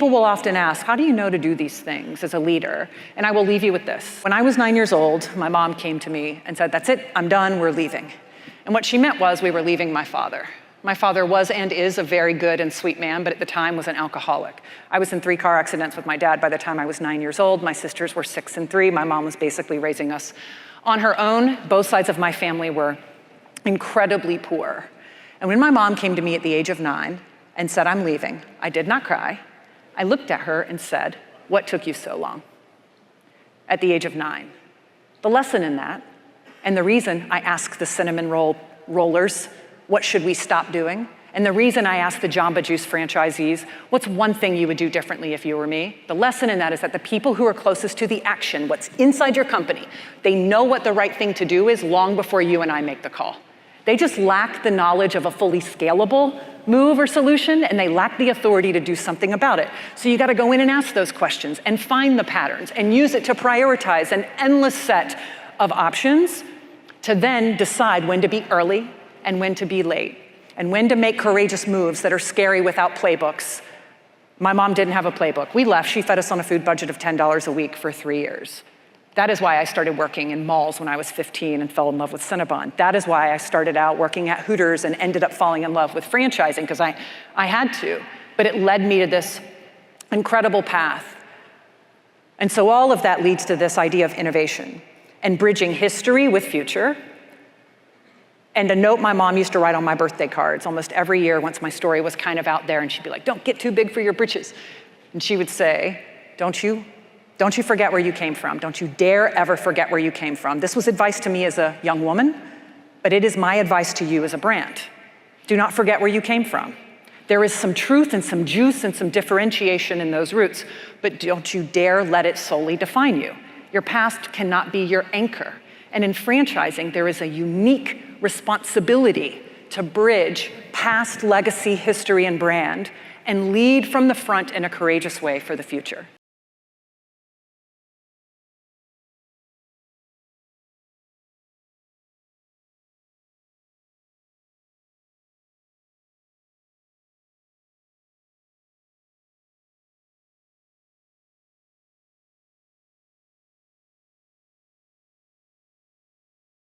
people will often ask, how do you know to do these things as a leader? And I will leave you with this. When I was 9 years old, my mom came to me and said, that's it, I'm done, we're leaving. And what she meant was we were leaving my father. My father was and is a very good and sweet man, but at the time was an alcoholic. I was in 3 car accidents with my dad by the time I was 9 years old. My sisters were 6 and 3. My mom was basically raising us on her own. Both sides of my family were incredibly poor. And when my mom came to me at the age of 9 and said, I'm leaving, I did not cry. I looked at her and said, what took you so long? At the age of 9. The lesson in that, and the reason I asked the cinnamon rollers, what should we stop doing? And the reason I asked the Jamba Juice franchisees, what's one thing you would do differently if you were me? The lesson in that is that the people who are closest to the action, what's inside your company, they know what the right thing to do is long before you and I make the call. They just lack the knowledge of a fully scalable move or solution, and they lack the authority to do something about it. So you gotta go in and ask those questions and find the patterns and use it to prioritize an endless set of options to then decide when to be early and when to be late and when to make courageous moves that are scary without playbooks. My mom didn't have a playbook. We left, she fed us on a food budget of $10 a week for 3 years. That is why I started working in malls when I was 15 and fell in love with Cinnabon. That is why I started out working at Hooters and ended up falling in love with franchising, because I had to. But it led me to this incredible path. And so all of that leads to this idea of innovation and bridging history with future. And a note my mom used to write on my birthday cards almost every year once my story was kind of out there, and she'd be like, don't get too big for your britches. And she would say, don't you forget where you came from. Don't you dare ever forget where you came from. This was advice to me as a young woman, but it is my advice to you as a brand. Do not forget where you came from. There is some truth and some juice and some differentiation in those roots, but don't you dare let it solely define you. Your past cannot be your anchor. And in franchising, there is a unique responsibility to bridge past legacy, history, and brand and lead from the front in a courageous way for the future.